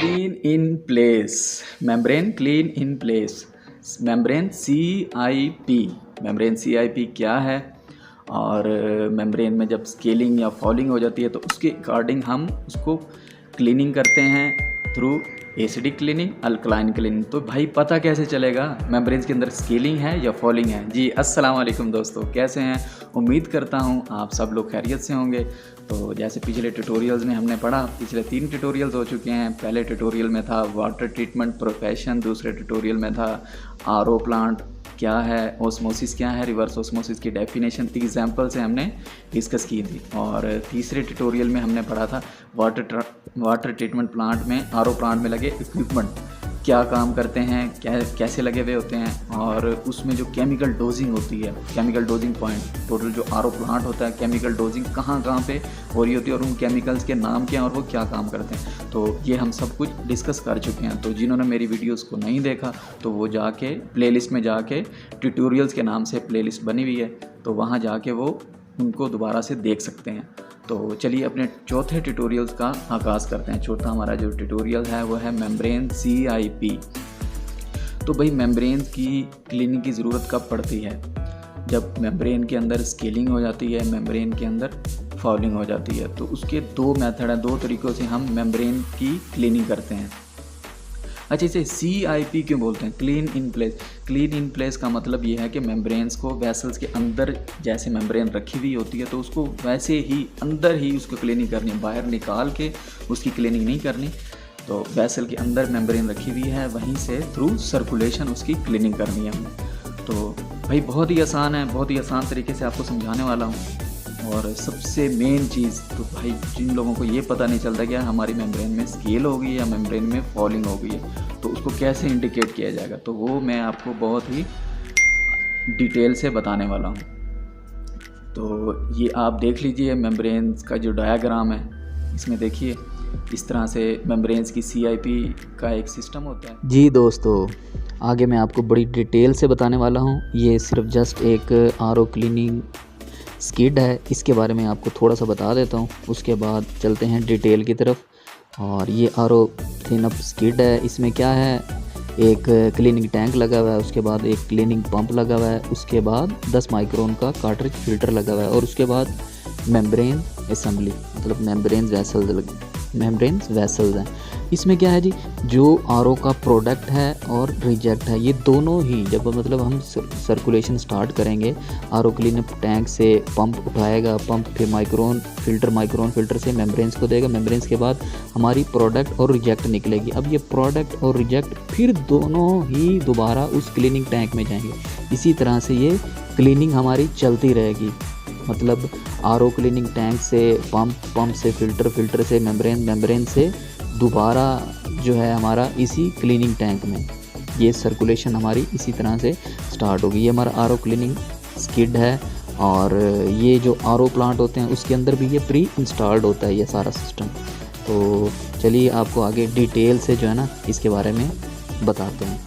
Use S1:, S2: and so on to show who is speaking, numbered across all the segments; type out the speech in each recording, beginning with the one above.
S1: Clean in place, membrane clean in place, membrane CIP। Membrane CIP क्या है? और membrane में जब स्केलिंग या फॉलिंग हो जाती है तो उसके अकॉर्डिंग हम उसको क्लीनिंग करते हैं through acidic cleaning, alkaline cleaning. तो भाई पता कैसे चलेगा मेम्ब्रेन्स के अंदर स्केलिंग है या फॉलिंग है? जी अस्सलाम वालेकुम दोस्तों, कैसे हैं? उम्मीद करता हूँ आप सब लोग खैरियत से होंगे। तो जैसे पिछले ट्यूटोरियल्स में हमने पढ़ा, पिछले 3 ट्यूटोरियल्स हो चुके हैं। पहले ट्यूटोरियल में था वाटर ट्रीटमेंट प्रोफेशन, दूसरे ट्यूटोरियल में था RO प्लांट क्या है, ओस्मोसिस क्या है, रिवर्स ओस्मोसिस की डेफिनेशन एग्जाम्पल से हमने डिस्कस की थी। और तीसरे ट्यूटोरियल में हमने पढ़ा था वाटर ट्रीटमेंट प्लांट में, RO प्लांट में लगे इक्विपमेंट क्या काम करते हैं, कैसे लगे हुए होते हैं, और उसमें जो केमिकल डोजिंग होती है, केमिकल डोजिंग पॉइंट, टोटल जो RO प्लांट होता है केमिकल डोजिंग कहाँ पे हो रही होती है और उन केमिकल्स के नाम क्या हैं और वो क्या काम करते हैं। तो ये हम सब कुछ डिस्कस कर चुके हैं। तो जिन्होंने मेरी वीडियोस को नहीं देखा तो वो जाके प्लेलिस्ट में जाके ट्यूटोरियल्स के नाम से प्लेलिस्ट बनी हुई है, तो वहाँ जाके वो उनको दोबारा से देख सकते हैं। तो चलिए अपने चौथे ट्यूटोरियल्स का आगाज़ करते हैं। चौथा हमारा जो ट्यूटोरियल है वो है मेम्ब्रेन CIP। तो भाई मेम्ब्रेन की क्लीनिंग की ज़रूरत कब पड़ती है? जब मेम्ब्रेन के अंदर स्केलिंग हो जाती है, मेम्ब्रेन के अंदर फॉलिंग हो जाती है। तो उसके 2 मेथड हैं, 2 तरीक़ों से हम मेम्ब्रेन की क्लीनिंग करते हैं। अच्छा, इसे CIP क्यों बोलते हैं? Clean in place. Clean in place का मतलब ये है कि मेम्ब्रेन्स को वेसल्स के अंदर, जैसे मेम्ब्रेन रखी हुई होती है तो उसको वैसे ही अंदर ही उसको क्लीनिंग करनी है, बाहर निकाल के उसकी क्लीनिंग नहीं करनी। तो वेसल के अंदर मेम्ब्रेन रखी हुई है, वहीं से थ्रू सर्कुलेशन उसकी क्लीनिंग करनी है हमें। तो भाई बहुत ही आसान है, बहुत ही आसान तरीके से आपको समझाने वाला हूँ। और सबसे मेन चीज़ तो भाई जिन लोगों को ये पता नहीं चलता कि हमारी मेम्ब्रेन में स्केल हो गई या मेम्ब्रेन में फॉलिंग हो गई है तो उसको कैसे इंडिकेट किया जाएगा, तो वो मैं आपको बहुत ही डिटेल से बताने वाला हूँ। तो ये आप देख लीजिए मेम्ब्रेन का जो डायग्राम है, इसमें देखिए इस तरह से मेम्ब्रेन्स की CIP का एक सिस्टम होता है।
S2: जी दोस्तों, आगे मैं आपको बड़ी डिटेल से बताने वाला हूँ। ये सिर्फ जस्ट एक RO क्लीनिंग स्किड है, इसके बारे में आपको थोड़ा सा बता देता हूँ, उसके बाद चलते हैं डिटेल की तरफ। और ये RO क्लीनअप स्किड है। इसमें क्या है, एक क्लीनिंग टैंक लगा हुआ है, उसके बाद एक क्लीनिंग पंप लगा हुआ है, उसके बाद 10 माइक्रोन का कार्ट्रिज फिल्टर लगा हुआ है, और उसके बाद मेम्ब्रेन असेंबली, मतलब मेम्ब्रेन वेसल्स हैं। इसमें क्या है जी, जो RO का प्रोडक्ट है और रिजेक्ट है, ये दोनों ही जब मतलब हम सर्कुलेशन स्टार्ट करेंगे, RO क्लीनअप टैंक से पंप उठाएगा, पंप फिर माइक्रोन फिल्टर से मेम्ब्रेन्स को देगा, मेम्ब्रेन्स के बाद हमारी प्रोडक्ट और रिजेक्ट निकलेगी। अब ये प्रोडक्ट और रिजेक्ट फिर दोनों ही दोबारा उस क्लीनिंग टैंक में जाएंगे। इसी तरह से ये क्लीनिंग हमारी चलती रहेगी, मतलब RO क्लीनिंग टैंक से पंप से फिल्टर से मेम्ब्रेन से दोबारा जो है हमारा इसी क्लीनिंग टैंक में ये सर्कुलेशन हमारी इसी तरह से स्टार्ट होगी। ये हमारा RO क्लीनिंग स्किड है। और ये जो RO प्लांट होते हैं उसके अंदर भी ये प्री इंस्टॉल्ड होता है ये सारा सिस्टम। तो चलिए आपको आगे डिटेल से जो है ना इसके बारे में बताते हैं।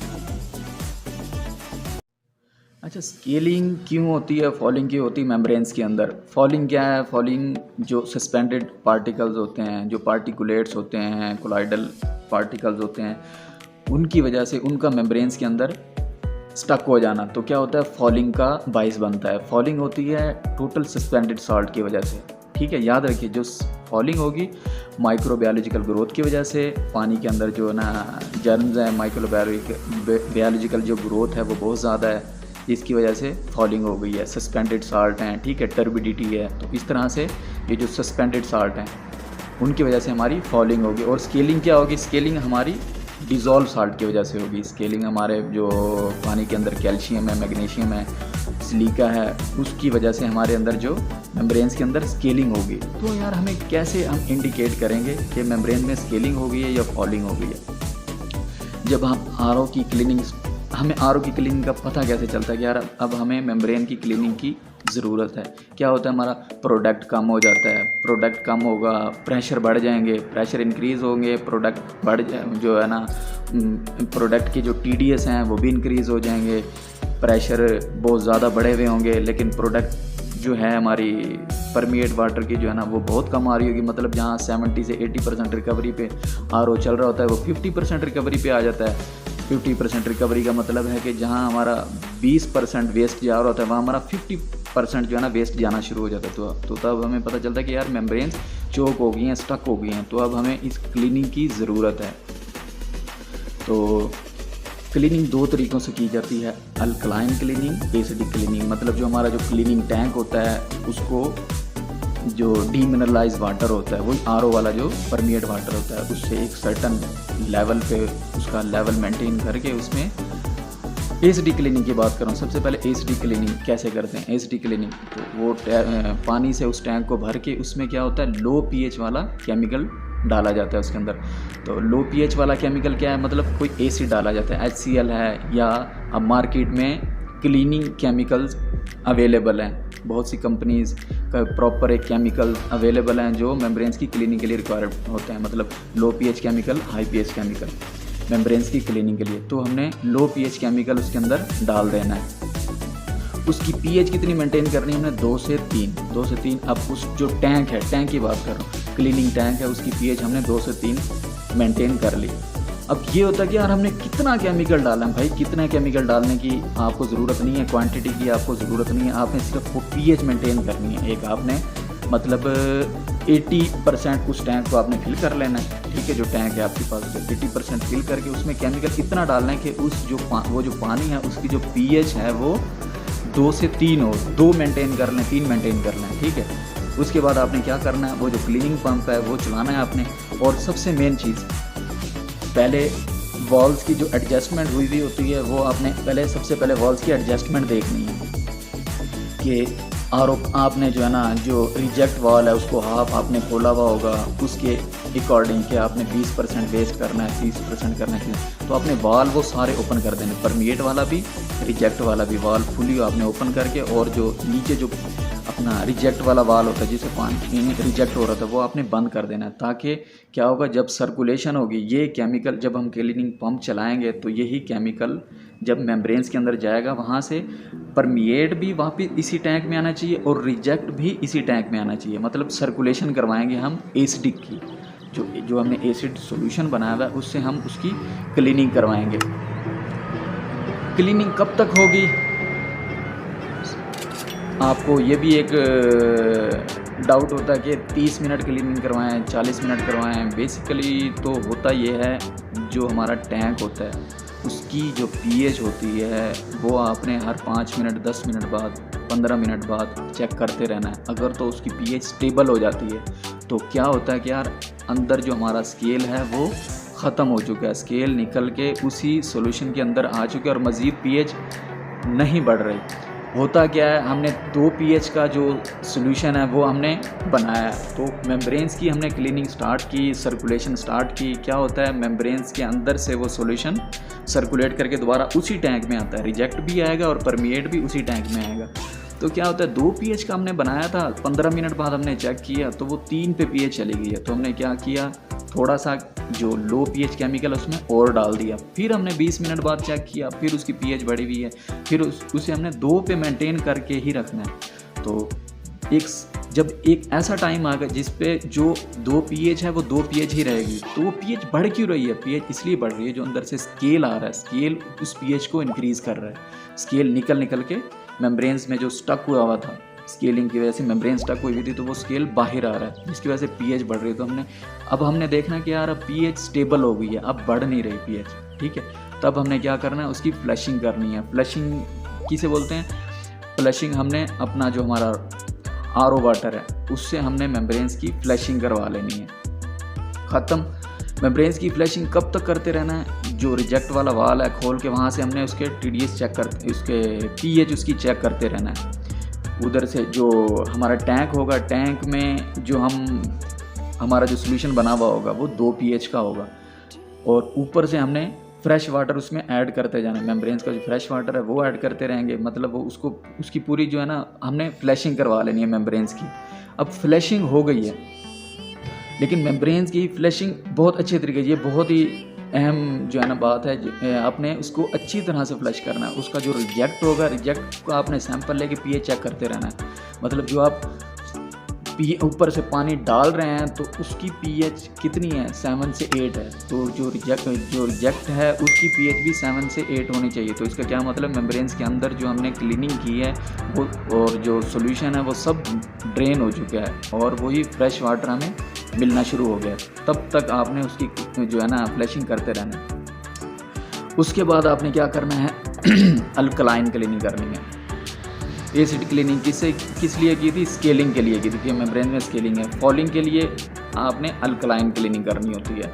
S1: अच्छा, स्केलिंग क्यों होती है, फॉलिंग क्यों होती है मेम्ब्रेन्स के अंदर? फॉलिंग क्या है? फॉलिंग जो सस्पेंडेड पार्टिकल्स होते हैं, जो पार्टिकुलेट्स होते हैं, कोलाइडल पार्टिकल्स होते हैं, उनकी वजह से उनका मेम्ब्रेन्स के अंदर स्टक हो जाना, तो क्या होता है, फॉलिंग का बाइस बनता है। फॉलिंग होती है टोटल सस्पेंडेड साल्ट की वजह से, ठीक है, याद रखिए। जो फॉलिंग होगी माइक्रोबायोलॉजिकल ग्रोथ की वजह से, पानी के अंदर जो है ना जर्म्स हैं, माइक्रोबायोलॉजिकल जो ग्रोथ है वो बहुत ज़्यादा है, इसकी वजह से फॉलिंग हो गई है। सस्पेंडेड साल्ट हैं, ठीक है, टर्बिडिटी है, तो इस तरह से ये जो सस्पेंडेड साल्ट हैं उनकी वजह से हमारी फॉलिंग होगी। और स्केलिंग क्या होगी? स्केलिंग हमारी डिज़ोल्व साल्ट की वजह से होगी। स्केलिंग हमारे जो पानी के अंदर कैल्शियम है, मैग्नीशियम है, सिलिका है, उसकी वजह से हमारे अंदर जो मेम्ब्रेन्स के अंदर स्केलिंग होगी। तो यार हमें कैसे हम इंडिकेट करेंगे कि मेम्ब्रेन में स्केलिंग हो गई है या फॉलिंग हो गई है? जब हम RO की क्लीनिंग, हमें RO की क्लीनिंग का पता कैसे चलता है कि यार अब हमें मेम्ब्रेन की क्लीनिंग की ज़रूरत है? क्या होता है, हमारा प्रोडक्ट कम हो जाता है, प्रोडक्ट कम होगा, प्रेशर बढ़ जाएंगे, प्रेशर इंक्रीज़ होंगे, प्रोडक्ट जो है ना प्रोडक्ट के जो TDS हैं वो भी इंक्रीज़ हो जाएंगे, प्रेशर बहुत ज़्यादा बढ़े हुए होंगे, लेकिन प्रोडक्ट जो है हमारी परमिएट वाटर की जो है ना वो बहुत कम आ रही होगी, मतलब जहाँ 70 से 80% रिकवरी पे आरओ चल रहा होता है वो 50% रिकवरी पे आ जाता है। 50% रिकवरी का मतलब है कि जहाँ हमारा 20% वेस्ट जा रहा होता है वहाँ हमारा 50% जो है ना वेस्ट जाना शुरू हो जाता है। तो तब हमें पता चलता है कि यार मेम्ब्रेन्स चोक हो गई हैं, स्टक हो गई हैं, तो अब हमें इस क्लीनिंग की ज़रूरत है। तो क्लीनिंग दो तरीक़ों से की जाती है, अल्कलाइन क्लीनिंग, एसिडिक क्लीनिंग। मतलब जो हमारा जो क्लीनिंग टैंक होता है उसको जो डीमिनरलाइज वाटर होता है वही आरओ वाला जो परमिएट वाटर होता है उससे एक सर्टन लेवल पे उसका लेवल मेंटेन करके उसमें एसिडिक क्लीनिंग की बात करूँ। सबसे पहले एसिडिक क्लीनिंग कैसे करते हैं। एसिडिक क्लीनिंग तो वो पानी से उस टैंक को भर के उसमें क्या होता है लो पीएच वाला केमिकल डाला जाता है उसके अंदर। तो लो पीएच वाला केमिकल क्या है, मतलब कोई एसिड डाला जाता है, HCl है, या अब मार्केट में क्लीनिंग केमिकल्स अवेलेबल हैं, बहुत सी कंपनीज़ का प्रॉपर एक केमिकल अवेलेबल हैं जो मेम्ब्रेन्स की क्लीनिंग के लिए रिक्वायर्ड होते हैं। मतलब low pH chemical, high pH chemical membranes की क्लीनिंग के लिए। तो हमने लो पीएच केमिकल उसके अंदर डाल देना है। उसकी पीएच कितनी मेंटेन करनी है हमने 2 से 3। अब उस जो टैंक है, टैंक की बात कर रहा हूँ, क्लीनिंग टैंक है, उसकी पीएच हमने 2 से 3 मेंटेन कर ली। अब ये होता है कि यार हमने कितना केमिकल डाला है। भाई कितना केमिकल डालने की आपको ज़रूरत नहीं है, क्वांटिटी की आपको ज़रूरत नहीं है, आपने सिर्फ वो पीएच मेंटेन करनी है। एक आपने मतलब 80% उस टैंक को आपने फिल कर लेना है, ठीक है। जो टैंक है आपके पास 80% फिल करके उसमें केमिकल इतना डालना है कि उस जो वो जो पानी है उसकी जो पीएच है वो 2 से 3 हो, 2 मेंटेन कर लें, 3 मेंटेन कर लें, ठीक है। उसके बाद आपने क्या करना है, वो जो क्लीनिंग पंप है वो चलाना है आपने। और सबसे मेन चीज़, पहले वॉल्स की जो एडजस्टमेंट हुई होती है वो आपने सबसे पहले वॉल्स की एडजस्टमेंट देखनी है कि आपने जो है ना जो रिजेक्ट वॉल है उसको हाफ आपने खोला हुआ होगा, उसके अकॉर्डिंग कि आपने 20% वेस्ट करना है, 30% करना है, तो आपने वॉल वो सारे ओपन कर देने, परमिएट वाला भी रिजेक्ट वाला भी वॉल फुली आपने ओपन करके, और जो नीचे जो अपना रिजेक्ट वाला वाल होता है जिसे पानी रिजेक्ट हो रहा था वो आपने बंद कर देना है। ताकि क्या होगा, जब सर्कुलेशन होगी ये केमिकल, जब हम क्लीनिंग पंप चलाएंगे तो यही केमिकल जब मेम्ब्रेन्स के अंदर जाएगा वहाँ से परमिएट भी वापस इसी टैंक में आना चाहिए और रिजेक्ट भी इसी टैंक में आना चाहिए। मतलब सर्कुलेशन करवाएंगे हम एसिडिक की, जो हमने एसिड सॉल्यूशन बनाया हुआ है उससे हम उसकी क्लीनिंग करवाएंगे। क्लीनिंग कब तक होगी, आपको ये भी एक डाउट होता है कि 30 मिनट क्लीनिंग करवाएं, 40 मिनट करवाएं। बेसिकली तो होता ये है, जो हमारा टैंक होता है उसकी जो पीएच होती है वो आपने हर 5 मिनट, 10 मिनट बाद, 15 मिनट बाद चेक करते रहना है। अगर तो उसकी पीएच स्टेबल हो जाती है तो क्या होता है कि यार अंदर जो हमारा स्केल है वो ख़त्म हो चुका है, स्केल निकल के उसी सॉल्यूशन के अंदर आ चुके और मज़ीद पीएच नहीं बढ़ रही। होता क्या है, हमने 2 pH का जो सॉल्यूशन है वो हमने बनाया, तो मेम्ब्रेन्स की हमने क्लीनिंग स्टार्ट की, सर्कुलेशन स्टार्ट की। क्या होता है, मेम्ब्रेन्स के अंदर से वो सॉल्यूशन सर्कुलेट करके दोबारा उसी टैंक में आता है, रिजेक्ट भी आएगा और परमिएट भी उसी टैंक में आएगा। तो क्या होता है, 2 pH का हमने बनाया था, 15 मिनट बाद हमने चेक किया तो वो 3 पे pH चली गई है। तो हमने क्या किया, थोड़ा सा जो लो pH केमिकल उसमें और डाल दिया। फिर हमने 20 मिनट बाद चेक किया, फिर उसकी pH बढ़ी हुई है, फिर उसे हमने 2 पे मेंटेन करके ही रखना है। तो जब एक ऐसा टाइम आ गया जिस पे जो 2 pH है वो 2 pH ही रहेगी, तो वो pH बढ़ क्यों रही है, pH इसलिए बढ़ रही है जो अंदर से स्केल आ रहा है, स्केल उस pH को इंक्रीज़ कर रहा है। स्केल निकल के मेम्ब्रेन्स में जो स्टक हुआ था, स्केलिंग की वजह से मेम्ब्रेन स्टक हुई थी, तो वो स्केल बाहर आ रहा है जिसकी वजह से पीएच बढ़ रही है। तो अब हमने देखना कि यार अब पीएच स्टेबल हो गई है, अब बढ़ नहीं रही पीएच, ठीक है। तब हमने क्या करना है, उसकी फ्लशिंग करनी है। फ्लशिंग किसे बोलते हैं, फ्लशिंग हमने अपना जो हमारा आरओ वाटर है उससे हमने मेम्ब्रेन्स की फ्लशिंग करवा लेनी है। ख़त्म। मेम्ब्रेन्स की फ्लशिंग कब तक करते रहना है, जो रिजेक्ट वाला वाल है खोल के वहाँ से हमने उसके TDS चेक करते, उसके पीएच उसकी चेक करते रहना है। उधर से जो हमारा टैंक होगा, टैंक में जो हमारा जो सॉल्यूशन बना हुआ होगा वो 2 pH का होगा, और ऊपर से हमने फ्रेश वाटर उसमें ऐड करते जाना है। मेम्ब्रेन्स का जो फ्रेश वाटर है वो ऐड करते रहेंगे, मतलब वो उसकी पूरी जो है ना हमने फ्लशिंग करवा लेनी है मेम्ब्रेन्स की। अब फ्लशिंग हो गई है, लेकिन मेम्ब्रेन्स की फ्लशिंग बहुत अच्छे तरीके से, ये बहुत ही अहम जो है ना बात है, आपने उसको अच्छी तरह से फ्लश करना है। उसका जो रिजेक्ट होगा, रिजेक्ट को आपने सैंपल लेके पीएच चेक करते रहना है। मतलब जो आप ऊपर से पानी डाल रहे हैं तो उसकी पीएच कितनी है, 7 से 8 है। तो जो रिजेक्ट है उसकी पीएच भी 7 से 8 होनी चाहिए। तो इसका क्या मतलब, मेम्ब्रेन्स के अंदर जो हमने क्लीनिंग की है वो और जो सॉल्यूशन है वो सब ड्रेन हो चुका है और वही फ्रेश वाटर हमें मिलना शुरू हो गया। तब तक आपने उसकी जो है ना फ्लशिंग करते रहना है। उसके बाद आपने क्या करना है, अल्कलाइन क्लीनिंग करनी है। एसिड क्लीनिंग किस लिए की थी, स्केलिंग के लिए की थी, क्योंकि मेम्ब्रेन में स्केलिंग है। फॉलिंग के लिए आपने अल्कलाइन क्लीनिंग करनी होती है।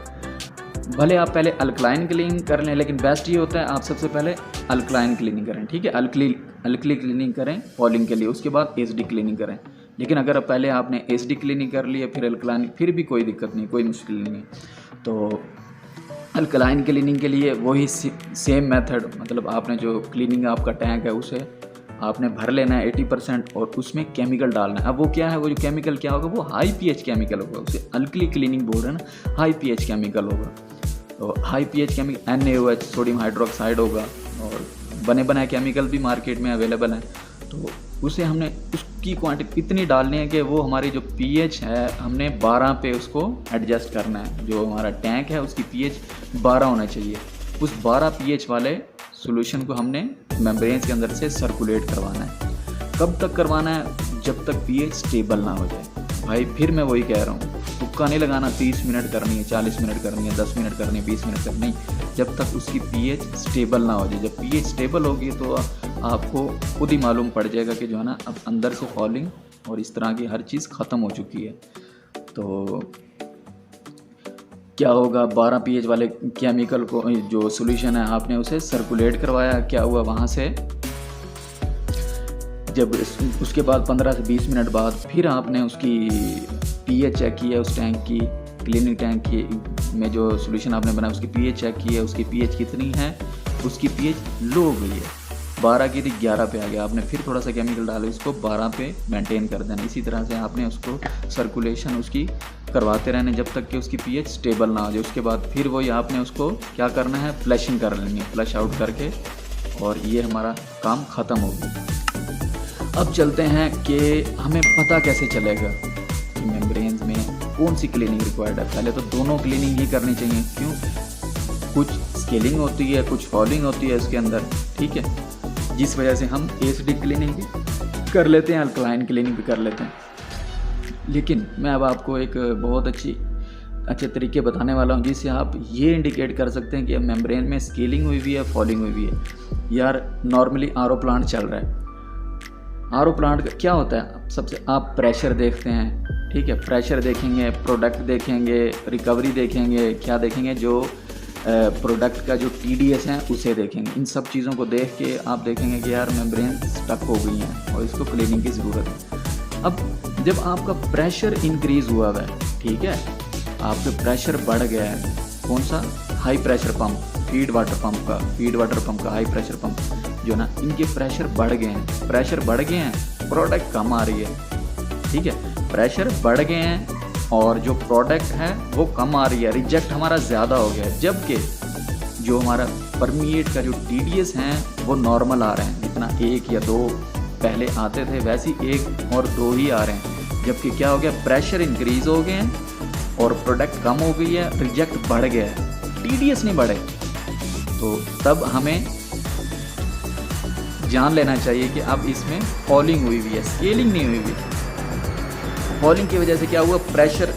S1: भले आप पहले अल्कलाइन क्लीनिंग कर लें, लेकिन बेस्ट ये होता है आप सबसे पहले अल्कलाइन क्लीनिंग करें, ठीक है। अल्कली क्लीनिंग करें फॉलिंग के लिए, उसके बाद एसिड क्लीनिंग करें। लेकिन अगर पहले आपने एसिड क्लीनिंग कर लिया फिर अल्कलाइन, फिर भी कोई दिक्कत नहीं, कोई मुश्किल नहीं है। तो अल्कलाइन क्लीनिंग के लिए वही सेम मेथड, मतलब आपने जो क्लीनिंग आपका टैंक है उसे आपने भर लेना है 80% और उसमें केमिकल डालना है। अब वो क्या है, वो जो केमिकल क्या होगा, वो हाई पीएच केमिकल होगा। उसे अल्कली क्लीनिंग बोल रहे हैं ना, हाई पीएच केमिकल होगा। तो high pH chemical NaOH, sodium hydroxide होगा, और बने बनाए केमिकल भी मार्केट में अवेलेबल हैं। तो उसे हमने उसकी क्वांटिटी इतनी डालनी है कि वो हमारी जो पीएच है हमने 12 पे उसको एडजस्ट करना है। जो हमारा टैंक है उसकी पीएच 12 होना चाहिए। उस 12 पीएच वाले सॉल्यूशन को हमने मेम्ब्रेन्स के अंदर से सर्कुलेट करवाना है। कब तक करवाना है, जब तक पीएच स्टेबल ना हो जाए। भाई फिर मैं वही कह रहा हूँ, तुक्का नहीं लगाना 30 मिनट करनी है, 40 मिनट करनी है, 10 मिनट करनी है, 20 मिनट करनी है, जब तक उसकी पीएच स्टेबल ना हो जाए। जब पीएच स्टेबल होगी तो आपको खुद ही मालूम पड़ जाएगा कि जो है ना अब अंदर से फॉलिंग और इस तरह की हर चीज़ ख़त्म हो चुकी है। तो क्या होगा, 12 पीएच वाले केमिकल को जो सॉल्यूशन है आपने उसे सर्कुलेट करवाया, क्या हुआ वहाँ से, जब उसके बाद 15 से 20 मिनट बाद फिर आपने उसकी पीएच चेक की है, उस टैंक की, क्लीनिंग टैंक की में जो सॉल्यूशन आपने बनाया उसकी पीएच चेक की है। उसकी पीएच कितनी है, उसकी पीएच लो हो गई है, 12 की थी 11 पे आ गया। आपने फिर थोड़ा सा केमिकल डाला, इसको 12 पे मेंटेन कर देना। इसी तरह से आपने उसको सर्कुलेशन उसकी करवाते रहने जब तक कि उसकी पीएच स्टेबल ना हो जाए। उसके बाद फिर वही आपने उसको क्या करना है, फ्लशिंग कर लेनी है, फ्लश आउट करके, और ये हमारा काम ख़त्म हो गया। अब चलते हैं कि हमें पता कैसे चलेगा कि मेम्ब्रेन्स में कौन सी क्लीनिंग रिक्वायर्ड है। पहले तो दोनों क्लीनिंग ही करनी चाहिए, क्यों, कुछ स्केलिंग होती है, कुछ फॉलिंग होती है इसके अंदर, ठीक है, जिस वजह से हम एसिडिक क्लीनिंग भी कर लेते हैं, अल्कलाइन क्लीनिंग भी कर लेते हैं। लेकिन मैं अब आपको एक बहुत अच्छे तरीके बताने वाला हूँ जिससे आप ये इंडिकेट कर सकते हैं कि मेम्ब्रेन में स्केलिंग हुई हुई है, फॉलिंग हुई हुई है। यार नॉर्मली आरओ प्लांट चल रहा है, आरओ प्लांट का क्या होता है, सबसे आप प्रेशर देखते हैं, ठीक है, प्रेशर देखेंगे, प्रोडक्ट देखेंगे, रिकवरी देखेंगे, क्या देखेंगे, जो प्रोडक्ट का जो TDS है उसे देखेंगे। इन सब चीज़ों को देख के आप देखेंगे कि यार मेम्ब्रेन स्टक हो गई हैं और इसको क्लीनिंग की ज़रूरत है। अब जब आपका प्रेशर इंक्रीज़ हुआ है, ठीक है, आपका प्रेशर बढ़ गया है, कौन सा, high pressure pump, feed water pump का हाई प्रेशर पंप जो ना, इनके प्रेशर बढ़ गए हैं, प्रोडक्ट कम आ रही है, ठीक है, प्रेशर बढ़ गए हैं और जो प्रोडक्ट है वो कम आ रही है, रिजेक्ट हमारा ज़्यादा हो गया है। जबकि जो हमारा परमिएट का जो TDS हैं वो नॉर्मल आ रहे हैं, जितना 1 या 2 पहले आते थे वैसे 1 और 2 ही आ रहे हैं। जबकि क्या हो गया, प्रेशर इंक्रीज़ हो गए हैं और प्रोडक्ट कम हो गई है, रिजेक्ट बढ़ गया है, TDS नहीं बढ़े। तो तब हमें जान लेना चाहिए कि अब इसमें फॉलिंग हुई हुई है, स्केलिंग नहीं हुई हुई। फॉलिंग की वजह से क्या हुआ, प्रेशर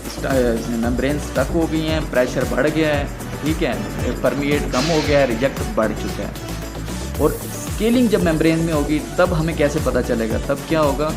S1: मेम्ब्रेन स्टक हो गई हैं, प्रेशर बढ़ गया है, ठीक है, परमिएट कम हो गया है, रिजेक्ट बढ़ चुका है। और स्केलिंग जब मेम्ब्रेन में होगी तब हमें कैसे पता चलेगा, तब क्या होगा,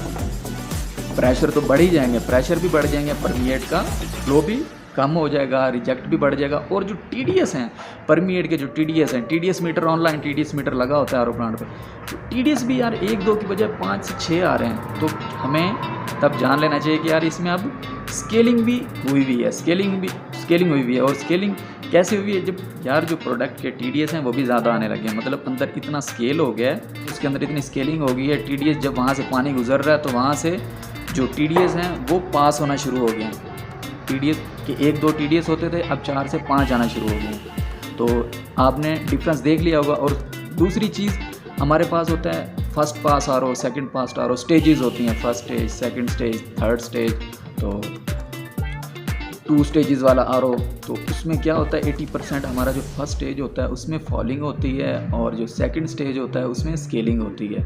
S1: प्रेशर तो बढ़ ही जाएंगे, प्रेशर भी बढ़ जाएंगे, परमिएट का फ्लो भी कम हो जाएगा, रिजेक्ट भी बढ़ जाएगा। और जो TDS हैं, परमिएट के जो TDS हैं, TDS metre online TDS metre लगा होता है आरओ प्लांट पर, तो TDS भी यार 1-2 की बजाय 5 से 6 आ रहे हैं। तो हमें तब जान लेना चाहिए कि यार इसमें अब स्केलिंग भी हुई हुई है, स्केलिंग हुई हुई है। और स्केलिंग कैसे हुई है, जब यार जो प्रोडक्ट के TDS हैं वो भी ज़्यादा आने लगे हैं, मतलब अंदर इतना स्केल हो गया है, उसके अंदर इतनी स्केलिंग हो गई है, TDS जब वहाँ से पानी गुजर रहा है तो वहाँ से जो TDS हैं वो पास होना शुरू हो गए हैं। TDS के 1-2 TDS होते थे, अब 4 से 5 आना शुरू हो गए। तो आपने डिफरेंस देख लिया होगा। और दूसरी चीज़ हमारे पास होता है first pass R O, second pass R O, stages होती हैं, first stage, second stage, third stage. तो 2 स्टेजेस वाला आर ओ, तो उसमें क्या होता है 80% हमारा जो फर्स्ट स्टेज होता है उसमें फॉलिंग होती है और जो सेकंड स्टेज होता है उसमें स्केलिंग होती है।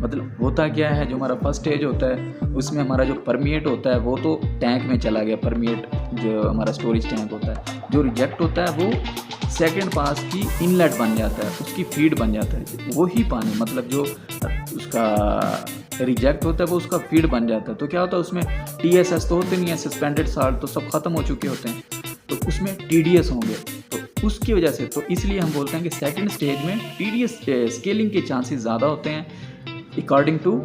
S1: मतलब होता क्या है, जो हमारा फर्स्ट स्टेज होता है उसमें हमारा जो परमिएट होता है वो तो टैंक में चला गया, परमिएट जो हमारा स्टोरेज टैंक होता है। जो रिजेक्ट होता है वो सेकंड पास की इनलेट बन जाता है, उसकी फीड बन जाता है, वही पानी, मतलब जो उसका रिजेक्ट होता है वो उसका फीड बन जाता है। तो क्या होता है उसमें TSS तो होते नहीं है, सस्पेंडेड साल्ट तो सब खत्म हो चुके होते हैं, तो उसमें TDS होंगे। तो उसकी वजह से, तो इसलिए हम बोलते हैं कि सेकंड स्टेज में TDS स्केलिंग के चांसेस ज़्यादा होते हैं अकॉर्डिंग टू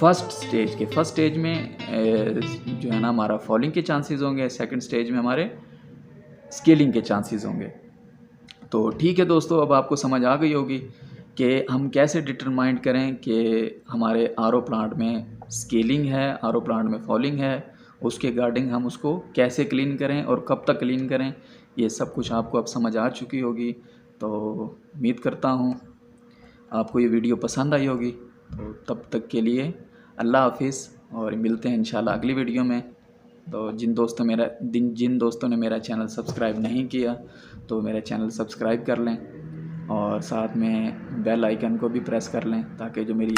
S1: फर्स्ट स्टेज के। फर्स्ट स्टेज में जो है ना हमारा फॉलिंग के चांसेस होंगे, सेकंड स्टेज में हमारे स्केलिंग के चांसेस होंगे। तो ठीक है दोस्तों, अब आपको समझ आ गई होगी कि हम कैसे डिटरमाइन करें कि हमारे आरओ प्लांट में स्केलिंग है, आरओ प्लांट में फॉलिंग है, उसके गार्डिंग हम उसको कैसे क्लीन करें और कब तक क्लीन करें, ये सब कुछ आपको अब समझ आ चुकी होगी। तो उम्मीद करता हूँ आपको ये वीडियो पसंद आई होगी। तो तब तक के लिए अल्लाह हाफिज़, और मिलते हैं इंशाल्लाह अगली वीडियो में। तो जिन दोस्तों ने मेरा चैनल सब्सक्राइब नहीं किया तो मेरा चैनल सब्सक्राइब कर लें और साथ में बेल आइकन को भी प्रेस कर लें ताकि जो मेरी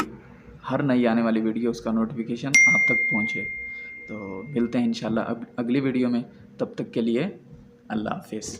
S1: हर नई आने वाली वीडियो उसका नोटिफिकेशन आप तक पहुंचे। तो मिलते हैं इंशाल्लाह अगली वीडियो में, तब तक के लिए अल्लाह हाफिज़।